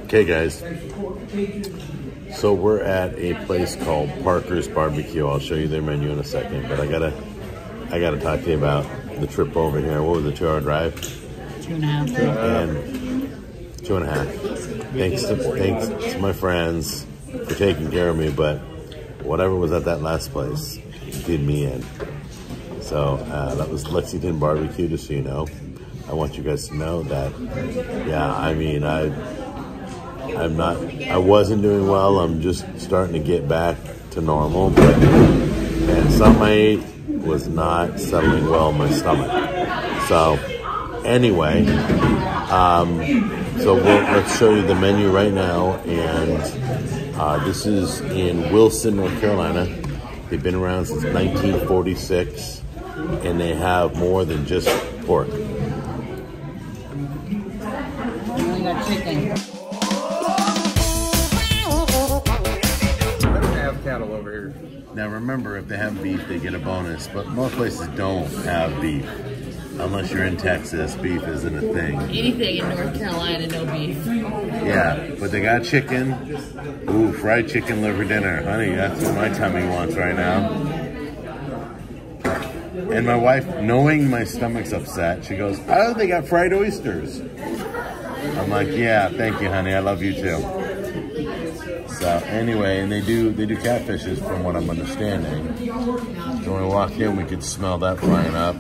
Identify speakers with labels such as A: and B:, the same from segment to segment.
A: Okay guys, so we're at a place called Parker's BBQ. I'll show you their menu in a second, but I gotta talk to you about the trip over here. What was the 2-hour drive?
B: 2.5.
A: And 2.5. Thanks to my friends for taking care of me, but whatever was at that last place did me in. So that was Lexington BBQ, just so you know. I want you guys to know that, yeah, I mean, I wasn't doing well. I'm just starting to get back to normal, and something I ate was not settling well in my stomach. So anyway, let's show you the menu right now. And this is in Wilson, North Carolina. They've been around since 1946, and they have more than just pork.
B: We got chicken.
C: Cattle over here.
A: Now remember, if they have beef, they get a bonus, but most places don't have beef. Unless you're in Texas, beef isn't a thing.
B: Anything in North Carolina, no beef.
A: Yeah, but they got chicken. Ooh, fried chicken liver dinner. Honey, that's what my tummy wants right now. And my wife, knowing my stomach's upset, she goes, oh, they got fried oysters. I'm like, yeah, thank you, honey. I love you too. So anyway, and they do catfishes from what I'm understanding. So when we walked in, we could smell that frying up.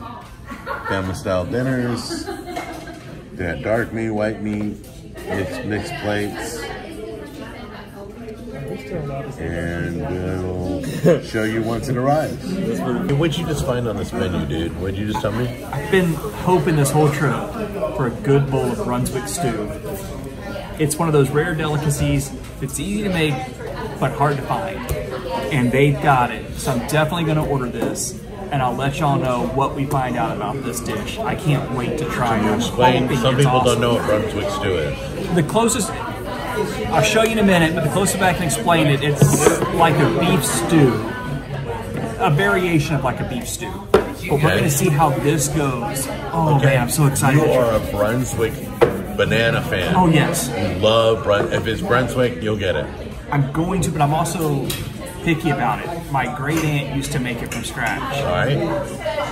A: Family style dinners. They had dark meat, white meat, mixed plates. And we'll show you once it arrives. What'd you just find on this menu, dude? What'd you just tell me?
D: I've been hoping this whole trip for a good bowl of Brunswick stew. It's one of those rare delicacies. It's easy to make, but hard to find. And they've got it. So I'm definitely going to order this. And I'll let y'all know what we find out about this dish. I can't wait to try it.
A: Explain. Some people don't know what Brunswick stew is.
D: The closest, I'll show you in a minute, but the closest I can explain it, it's like a beef stew. A variation of like a beef stew. But we're going to see how this goes. Oh man, I'm so excited.
A: You are a Brunswick banana fan.
D: Oh yes.
A: You love Brunswick. If it's Brunswick, you'll get it.
D: I'm going to, but I'm also picky about it. My great aunt used to make it from scratch.
A: All right.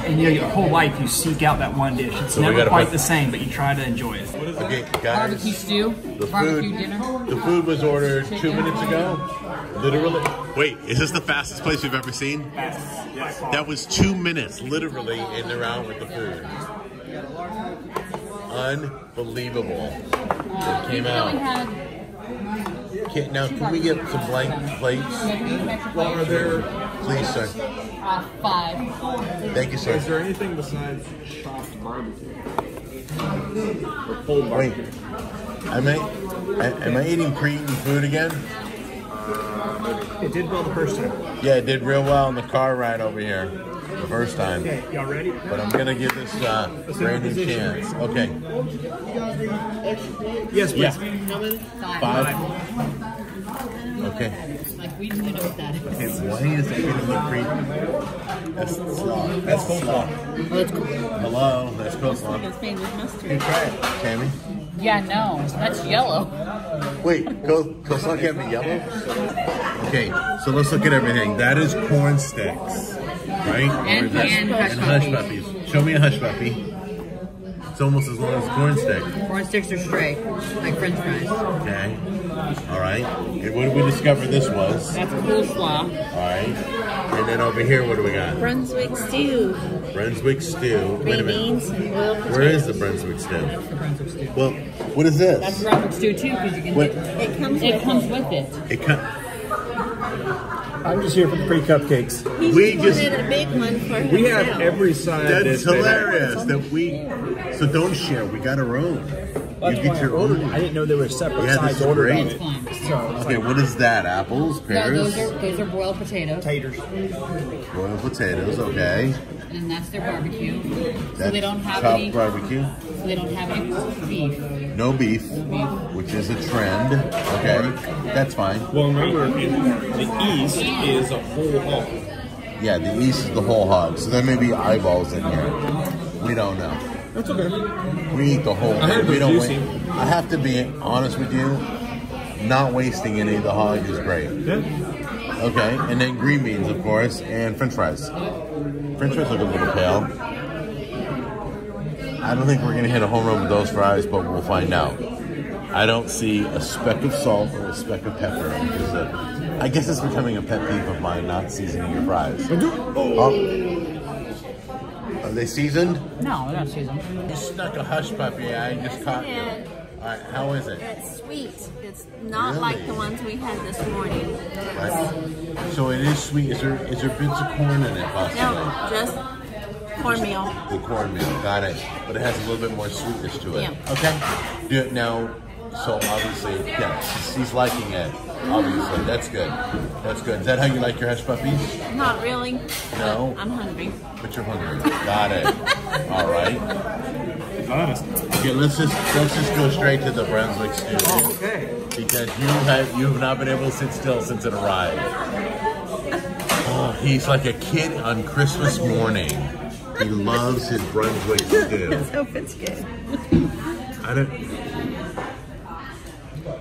D: And you know, your whole life you seek out that one dish. It's never quite the same, but you try to enjoy it.
A: Okay, guys.
B: Barbecue stew. Barbecue dinner.
A: The food was ordered 2 minutes ago. Literally. Wait, is this the fastest place we've ever seen?
D: Yes.
A: That was 2 minutes, literally, and they're out with the food. Unbelievable. It came out. Now, can we get some blank plates?
C: What are there?
A: Please, sir.
B: 5.
A: Thank you, sir.
C: Is there anything besides chopped barbecue? Or pulled barbecue?
A: Am I eating pre-eaten food again?
D: It did well the first time.
A: Yeah, it did real well in the car ride over here. The first time.
D: Okay, y'all ready?
A: But I'm going to give this brand new chance. Okay.
D: Yes, please.
A: Yeah.
B: 5.
A: Okay.
B: Like, we didn't know what that is.
A: Okay, why is it getting the pre? That's slaw. That's coleslaw.
B: Oh, that's cool.
A: Hello, that's coleslaw.
B: It's made with mustard.
A: Hey, try it. Tammy?
B: Yeah, no. That's yellow.
A: Wait, coleslaw can't be yellow? Okay, so let's look at everything. That is corn sticks, right?
B: And hush
A: puppies. Show me a hush puppy. It's almost as long as a corn stick.
B: Corn sticks are straight, like French fries.
A: Okay. All right. And what did we discover this was?
B: That's coleslaw.
A: All right. And then over here, what do we got?
B: Brunswick stew.
A: Brunswick stew. Wait a minute.
B: Beans and boiled potatoes.
A: Where is the Brunswick stew?
B: That's the Brunswick stew.
A: Well, what is this?
B: That's Brunswick stew too, because you can. It comes with it.
D: I'm just here for the free cupcakes.
A: We just
E: wanted a big one for himself.
C: We have every side.
A: That's hilarious. So don't share. We got our own. You get your own.
D: I didn't know there were separate
A: Yeah,
D: sides
A: this is
D: ordered on
A: great.
D: it.
B: So,
A: Okay, what is that? Apples,
B: no,
A: pears,
B: those are boiled potatoes.
D: Taters.
A: boiled potatoes. Okay.
B: And that's their barbecue. So
A: That's
B: they don't have
A: chopped
B: any.
A: barbecue.
B: So they don't have any beef.
A: No beef, which is a trend. Okay, that's fine.
C: Well, remember, the East is a whole hog.
A: Yeah, the East is the whole hog. So there may be eyeballs in here. We don't know.
C: That's okay.
A: We eat the whole
C: I heard
A: thing. We
C: they're
A: don't
C: juicy.
A: wait. I have to be honest with you. not wasting any of the hog is great. Okay, and then green beans, of course, and French fries. French fries look a little pale. I don't think we're gonna hit a home run with those fries, but we'll find out. I don't see a speck of salt or a speck of pepper. I guess it's becoming a pet peeve of mine, not seasoning your fries. Oh. Are they seasoned?
B: No, they're not seasoned.
A: You snuck a hush puppy. I just caught you. All right, how is it?
E: It's sweet. It's not like the ones we had this morning.
A: Right. So it is sweet. Is there bits of corn in it, possibly?
E: No, just cornmeal.
A: The cornmeal, got it. But it has a little bit more sweetness to it.
E: Yeah.
A: Okay. Do it now. So obviously, yeah, he's liking it. Obviously, that's good. That's good. Is that how you like your hush puppies?
E: Not really.
A: No.
E: I'm hungry.
A: But you're hungry. Got it. All right.
D: Honest.
A: Okay, let's just go straight to the Brunswick stew.
D: Oh, okay.
A: Because you've not been able to sit still since it arrived. Oh, he's like a kid on Christmas morning. He loves his Brunswick stew.
E: So it's good.
A: I don't.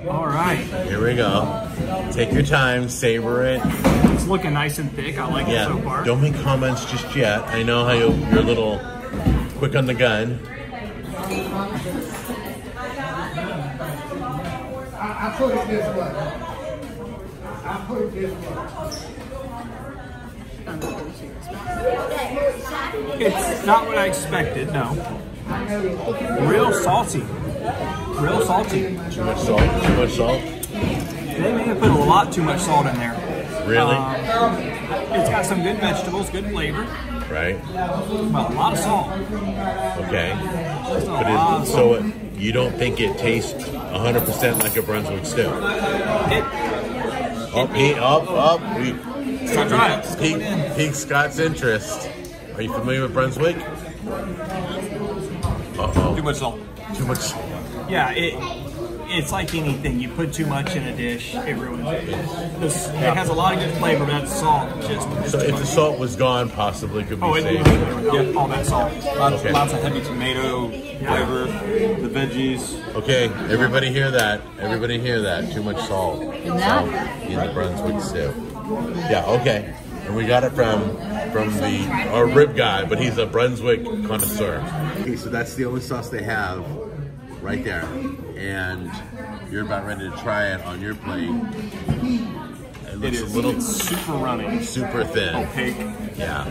D: All right.
A: Here we go. Take your time, savor it.
D: It's looking nice and thick. I like it so far.
A: Don't make comments just yet. I know how you're a little quick on the gun.
F: I put it this way. I put it this way.
D: It's not what I expected, no. Real salty. Real salty.
A: Too much salt? Too much salt?
D: They may have put a lot too much salt in there.
A: Really?
D: It's got some good vegetables, good flavor.
A: Right.
D: Well, a lot of salt.
A: Okay. But you don't think it tastes 100% like a Brunswick stew? Piqued Scott's interest. Are you familiar with Brunswick? Uh-oh.
D: Too much salt.
A: Too much salt.
D: Yeah, it's like anything. You put too much in a dish, it ruins it. It has a lot of good flavor, but that salt just
A: So if the salt was gone, possibly could be saved.
D: Yeah, all that salt.
C: Lots of heavy tomato flavor, the veggies.
A: Okay, everybody hear that? Everybody hear that? Too much salt. In the Brunswick stew. Yeah, okay. And we got it from our rib guy, but he's a Brunswick connoisseur. Okay, so that's the only sauce they have right there. And you're about ready to try it on your plate. It looks a little
C: super runny,
A: super thin.
C: Opaque.
A: Yeah.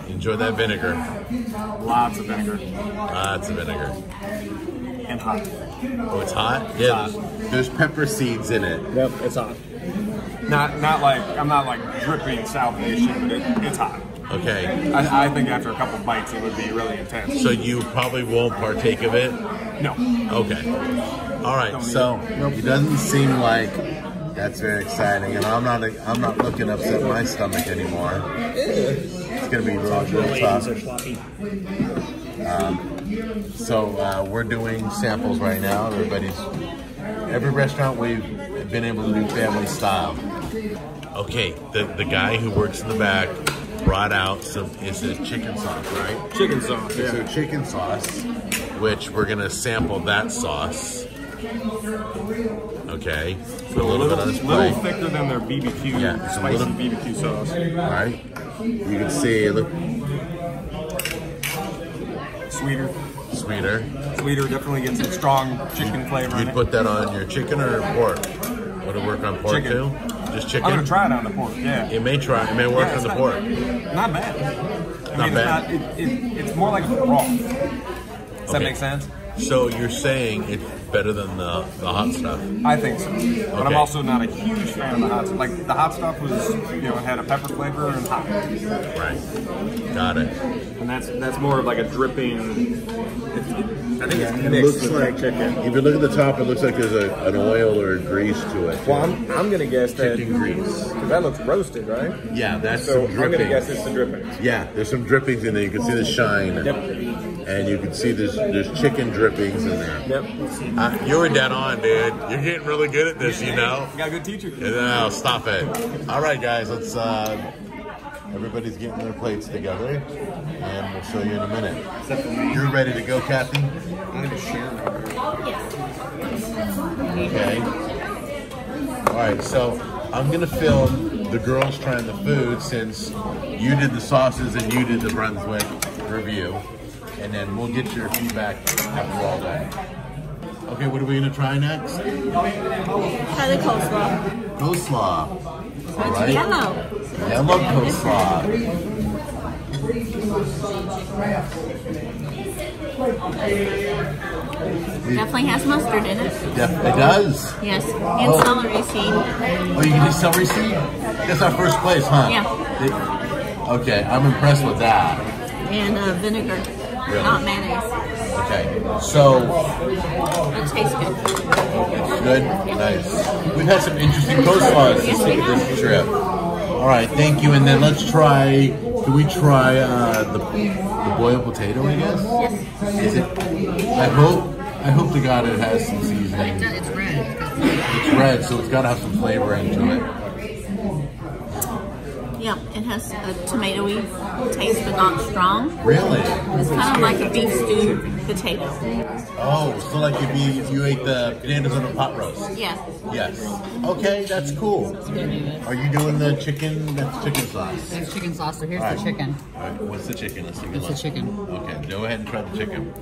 A: Enjoy that vinegar.
C: Lots of vinegar.
A: Lots of vinegar.
C: And hot.
A: Oh, it's hot? Yeah. There's pepper seeds in it.
C: Yep, it's hot. Not like, I'm not like dripping salvation, but it's hot.
A: Okay.
C: I think after a couple bites it would be really intense.
A: So you probably won't partake of it?
C: No.
A: Okay. All right. So it doesn't seem like that's very exciting, and I'm not looking to upset my stomach anymore. It's gonna be real tough. So we're doing samples right now. Every restaurant we've been able to do family style. Okay, the guy who works in the back brought out it's a chicken sauce, right?
C: Chicken sauce, yeah.
A: So chicken sauce, which we're gonna sample that sauce. Okay, put a little bit on this plate.
C: A little thicker than their BBQ, spicy BBQ sauce.
A: All right, you can see, look.
C: Sweeter, definitely get some strong chicken flavor in it.
A: You'd put that on your chicken or pork? Would it work on pork too? Just chicken?
C: I'm gonna try it on the pork, yeah.
A: It may work on the pork.
C: Not bad. It's more like a broth. Does that make sense?
A: So you're saying it's better than the hot stuff?
C: I think so. But I'm also not a huge fan of the hot stuff. Like the hot stuff was, it had a pepper flavor and hot.
A: Right. Got it.
C: And that's more of like a dripping. I think it's
A: It
C: mixed
A: looks
C: with
A: like
C: chicken.
A: If you look at the top, it looks like there's an oil or a grease to it.
C: Well, I'm gonna guess that
A: chicken grease.
C: Because that looks roasted, right?
A: Yeah, that's
C: so
A: some
C: I'm
A: drippings.
C: gonna guess it's the drippings.
A: Yeah, there's some drippings in there. You can see the shine.
C: Yep.
A: And you can see there's chicken drippings in there.
C: Yep.
A: You were dead on, dude. You're getting really good at this, you know.
C: You got a good teacher.
A: No, stop it. All right, guys, let's. Everybody's getting their plates together, and we'll show you in a minute. You're ready to go, Kathy?
C: I'm gonna share.
A: Okay. All right, so I'm gonna film the girls trying the food since you did the sauces and you did the Brunswick review, and then we'll get your feedback after all that. Okay, what are we gonna try next?
E: Try the coleslaw.
A: Coleslaw. All right.
E: Yellow.
A: Yellow coleslaw.
E: Definitely has mustard in it.
A: It does.
E: Yes, and celery seed.
A: Oh, you can do celery seed? That's our first place, huh?
E: Yeah.
A: Okay, I'm impressed with that.
E: And vinegar,
A: Really?
E: not mayonnaise.
A: Okay, so
E: It tastes good.
A: it's good, nice. We've had some interesting coleslaws this trip. All right, thank you. And then let's try. Do we try the boiled potato? I guess.
E: Yes.
A: Is it? I hope to God it has some seasoning.
B: It's red.
A: It's red, so it's got to have some flavouring to it.
E: Yeah, it has a tomatoey taste, but not strong.
A: Really?
E: It's kind of like a beef stew potato.
A: Oh, so like if you ate the potatoes on a pot roast?
E: Yeah.
A: Yes. Okay, that's cool. Are you doing the chicken? That's chicken sauce.
B: That's chicken sauce, so here's
A: All right.
B: the chicken.
A: All right, what's the chicken? Let's take a
B: It's
A: look.
B: the chicken.
A: Okay, go ahead and try the chicken.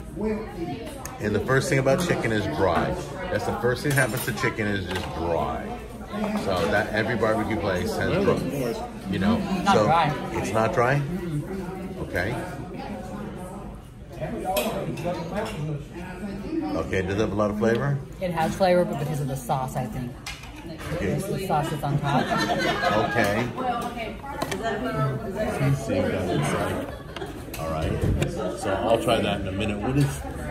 A: And the first thing about chicken is dry. That's the first thing that happens to chicken is just dry. So that every barbecue place has, you know.
B: Not
A: so
B: dry.
A: It's not dry? Okay. Okay, does it have a lot of flavor?
B: It has flavor, but because of the sauce, I think.
A: Okay.
B: It's the sauce that's on top.
A: Okay. Let's see what that looks like. All right. So I'll try that in a minute. What is?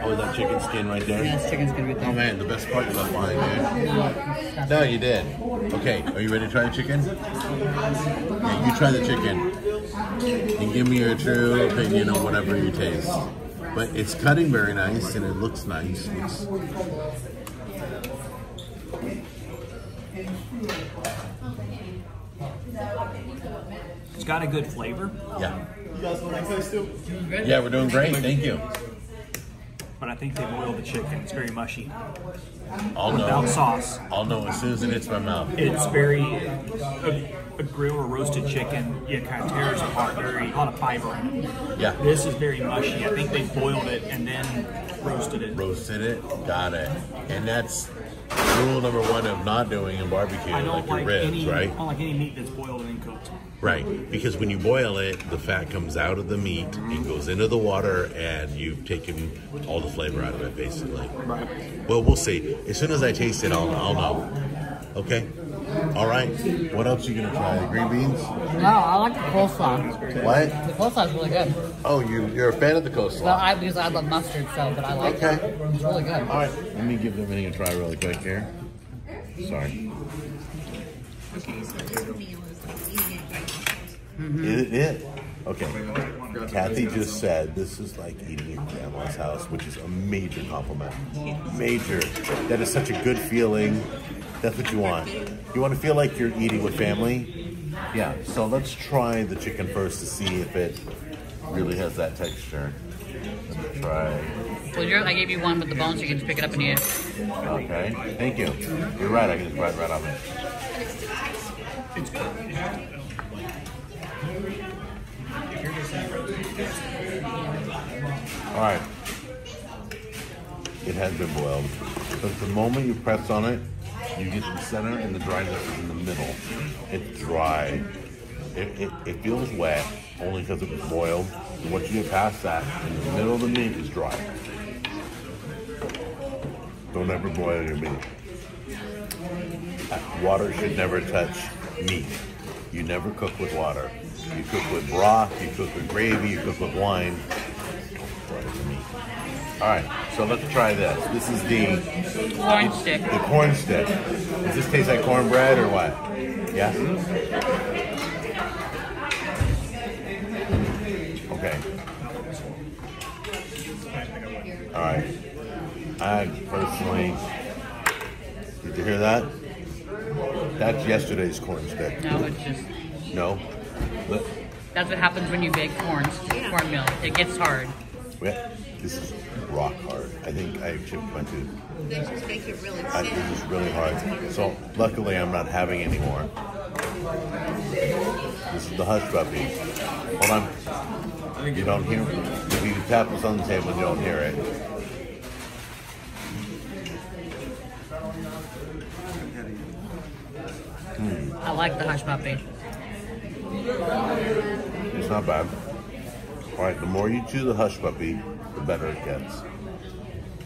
A: Oh, is that chicken skin right there?
B: Yes, chicken's gonna be there.
A: Oh man, the best part is left behind, dude. No, you did. Okay, are you ready to try the chicken? Yeah, you try the chicken. And give me your true opinion on whatever you taste. But it's cutting very nice and it looks nice.
D: It's got a good flavor,
A: Yeah. Yeah, we're doing great. Thank you.
D: but I think they boiled the chicken. It's very mushy.
A: I'll
D: Without
A: know.
D: sauce.
A: I'll know as soon as it hits my mouth.
D: It's very, a grill or roasted chicken, it kind of tears apart, very, a lot of fiber in it.
A: Yeah.
D: This is very mushy. I think they boiled it and then roasted it.
A: Roasted it. Got it. And that's rule number one of not doing in barbecue,
D: I don't
A: like your
D: like
A: ribs,
D: any,
A: right?
D: I don't like any meat that's boiled and then cooked.
A: Right, because when you boil it, the fat comes out of the meat and goes into the water, and you've taken all the flavor out of it, basically.
D: Right.
A: Well, we'll see. As soon as I taste it, I'll know. Okay? All right. What else are you going to try? The green beans?
B: No, I like the coleslaw.
A: What?
B: The coleslaw is really good.
A: Oh, you're a fan of the coleslaw?
B: Well, because I love mustard, so, but I like
A: Okay.
B: it. It's really good.
A: All right. Let me give everything a try really quick here. Sorry. It. Okay. Kathy just said this is like eating at grandma's house, which is a major compliment. Major. That is such a good feeling. That's what you want. You want to feel like you're eating with family? Yeah. So let's try the chicken first to see if it really has that texture. Let me try.
B: Well, I gave you one with the bones, so you can just pick it up and eat it.
A: Okay. Thank you. You're right. I can just bite right on it. All right. It has been boiled. But the moment you press on it, you get the center and the dryness is in the middle. It's dry. It feels wet only because it was boiled. And once you get past that, in the middle of the meat is dry. Don't ever boil your meat. Water should never touch meat. You never cook with water. You cook with broth, you cook with gravy, you cook with wine. Don't boil the meat. All right, so let's try this. This is the
B: Corn stick.
A: The corn stick. Does this taste like cornbread or what? Yeah? Okay. All right. I personally, did you hear that? That's yesterday's corn stick.
B: No, it's just,
A: No? But,
B: that's what happens when you bake cornmeal. It gets hard.
A: yeah, this is rock hard. I think I chipped my tooth.
E: They just make it really
A: I think
E: thin.
A: it's really hard. So luckily I'm not having any more. This is the hush puppy. Hold on. You don't hear me. If you tap this on the table, you don't hear it.
B: I like the hush puppy.
A: It's not bad. All right, the more you chew the hush puppy, the better it gets.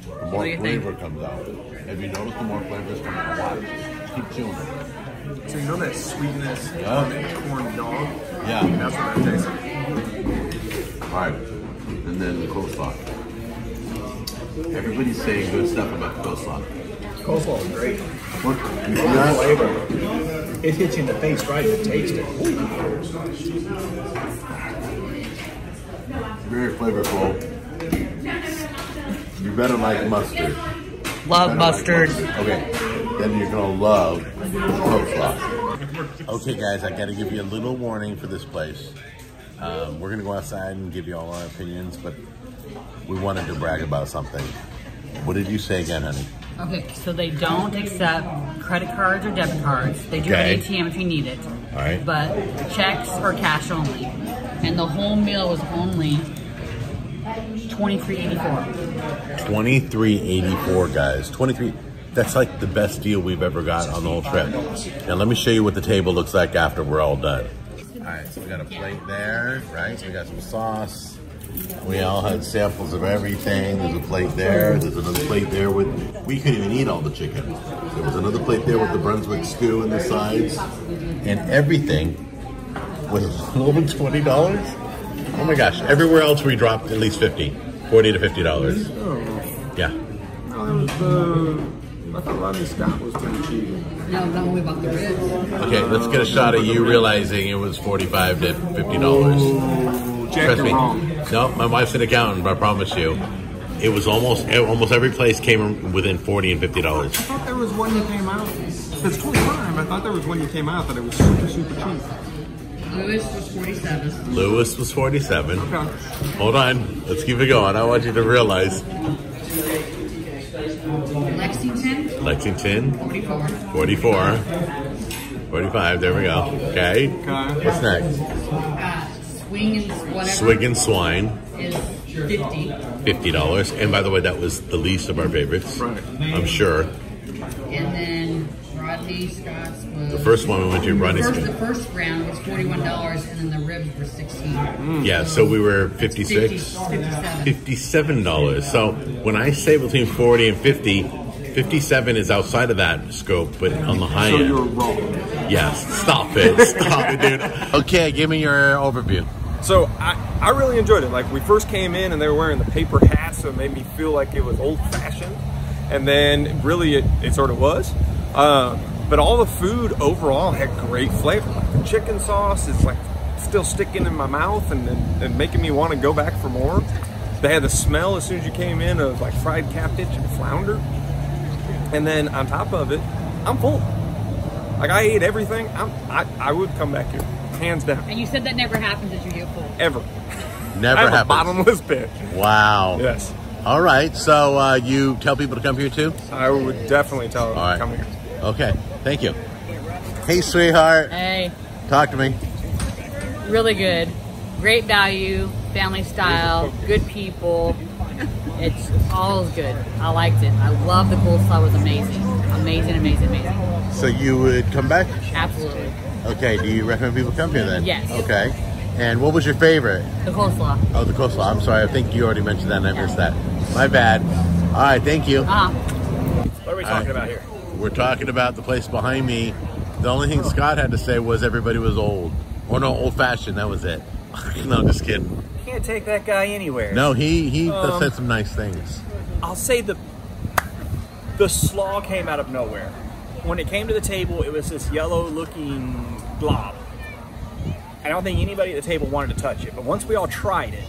A: The more
B: do you
A: flavor
B: think?
A: comes out. Have you noticed the more flavors come out? Watch. Keep chewing it.
C: So you know that sweetness
A: Yeah.
C: on that corn dog?
A: Yeah.
C: That's what that tastes like.
A: All right, and then the coleslaw. Everybody's saying good stuff about the coleslaw.
D: Coleslaw is great.
A: Look, you see that?
D: Flavor. It hits you in the face right to taste it.
A: Very flavorful. You better like mustard.
B: Love mustard.
A: Okay, then you're gonna love the coleslaw. Okay guys, I gotta give you a little warning for this place. We're gonna go outside and give you all our opinions, but we wanted to brag about something. What did you say again, honey?
B: Okay, so they don't accept credit cards or debit cards. They do
A: Okay.
B: have ATM if you need it.
A: All right.
B: But checks or cash only. And the whole meal was only $23.84.
A: $23.84, guys. 23. That's like the best deal we've ever got on the whole trip. Now let me show you what the table looks like after we're all done. All right, so we got a plate there, right? We got some sauce. We all had samples of everything. There's a plate there. There's another plate there with, we couldn't even eat all the chicken. There was another plate there with the Brunswick stew in the sides. And everything was over $20. Oh my gosh, everywhere else we dropped at least $40 to $50. Yeah.
C: I thought Rodney Scott was pretty cheap.
B: No, not only about the ribs.
A: Okay, let's get a shot of you realizing it was $45 to $50.
C: Jack,
A: Trust
C: you're
A: me.
C: wrong.
A: No, my wife's an accountant, but I promise you, it was almost every place came within $40 and $50.
C: I thought there was one that came out. It's 25. I thought there was one that came out that it was super, super cheap.
B: Lewis was 47.
A: Lewis was 47.
C: Okay.
A: Hold on, let's keep it going. I want you to realize
B: Lexington,
A: Lexington,
B: 44.
A: 44, 45. There we go. Okay. What's next?
B: Swing and whatever
A: Swig and Swine.
B: is 50.
A: $50. And by the way, that was the least of our favorites.
C: Right.
A: I'm sure.
B: And then Rodney Scott's was...
A: The first one we went to, Rodney
B: The
A: Scott.
B: first round was $41, and then the ribs were $16.
A: Yeah, so we were 56.
B: 57.
A: $57. So when I say between 40 and 50, 57 is outside of that scope, but on the high
C: So
A: end.
C: you're wrong.
A: Yes, stop it. Stop it, dude. Okay, give me your overview.
C: So I really enjoyed it. Like, we first came in and they were wearing the paper hats, so it made me feel like it was old-fashioned. And then really it sort of was. But all the food overall had great flavor. Like, the chicken sauce is like still sticking in my mouth and making me want to go back for more. They had the smell as soon as you came in of like fried catfish and flounder. And then on top of it, I'm full. Like, I ate everything. I would come back here, hands down.
B: And you said that never happens that you get full.
C: Ever.
A: Never
C: I have a
A: happens.
C: bottomless pit.
A: Wow.
C: Yes.
A: All right, so you tell people to come here too?
C: I would definitely tell them
A: All right.
C: to come here.
A: Okay, thank you. Hey, sweetheart.
B: Hey,
A: Talk to me.
B: really good. Great value, family style, good people. It's all good. I liked it. I love the coleslaw. It was amazing. Amazing, amazing, amazing.
A: So you would come back?
B: Absolutely.
A: Okay, do you recommend people come here then?
B: Yes.
A: Okay. And what was your favorite?
B: The coleslaw.
A: Oh, the coleslaw. I'm sorry. I think you already mentioned that and I missed that. My bad. All right, thank you.
C: What are we talking about here?
A: We're talking about the place behind me. The only thing Scott had to say was everybody was old. Or no, old-fashioned. That was it. No, just kidding.
G: Can't take that guy anywhere.
A: No, he said some nice things.
G: I'll say the slaw came out of nowhere. When it came to the table, it was this yellow-looking glob. I don't think anybody at the table wanted to touch it, but once we all tried it,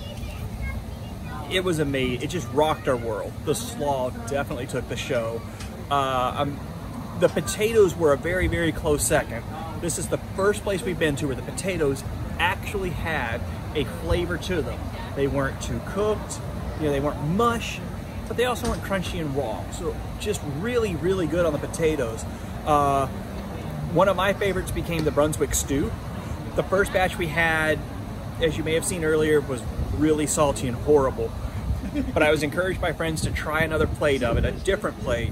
G: it was amazing. It just rocked our world. The slaw definitely took the show. The potatoes were a very, very close second. This is the first place we've been to where the potatoes actually had a flavor to them. They weren't too cooked, they weren't mush. but they also weren't crunchy and raw. So just really, really good on the potatoes. One of my favorites became the Brunswick stew. The first batch we had, as you may have seen earlier, was really salty and horrible. But I was encouraged by friends to try another plate of it, a different plate.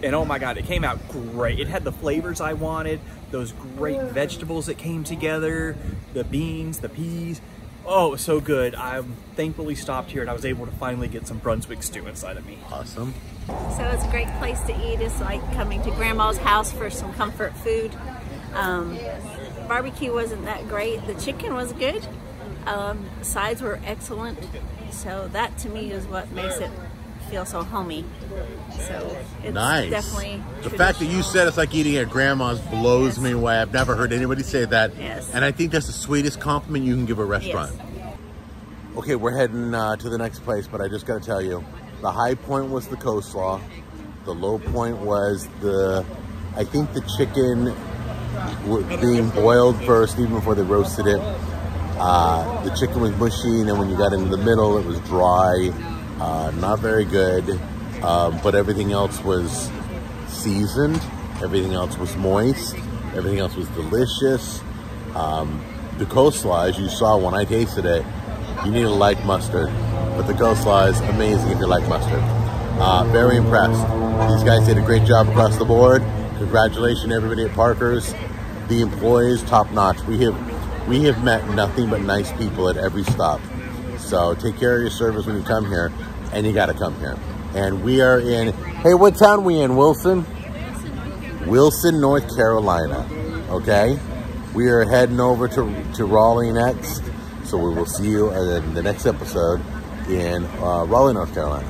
G: And oh my God, it came out great. It had the flavors I wanted, those great vegetables that came together, the beans, the peas. Oh, it was so good. I thankfully stopped here and I was able to finally get some Brunswick stew inside of me.
A: Awesome.
E: So it's a great place to eat. It's like coming to Grandma's house for some comfort food. Barbecue wasn't that great. The chicken was good. Sides were excellent. So that to me is what makes it feel so homey. So it's
A: nice.
E: Definitely
A: the fact that you said it's like eating at Grandma's blows me away. I've never heard anybody say that.
E: Yes.
A: And I think that's the sweetest compliment you can give a restaurant.
E: Yes.
A: Okay, we're heading to the next place, but I just got to tell you, the high point was the coleslaw. The low point was I think the chicken being boiled first, even before they roasted it. The chicken was mushy, and then when you got into the middle, it was dry. Not very good, but everything else was seasoned. Everything else was moist. Everything else was delicious. The coleslaw, as you saw when I tasted it, you need to like mustard, but the coleslaw is amazing if you like mustard. Very impressed. These guys did a great job across the board. Congratulations, everybody at Parker's. The employees, top notch. We have met nothing but nice people at every stop. So take care of your service when you come here, and you got to come here. And we are in, hey, what town we in, Wilson? Wilson, North Carolina. Okay? We are heading over to Raleigh next. So we will see you in the next episode in Raleigh, North Carolina.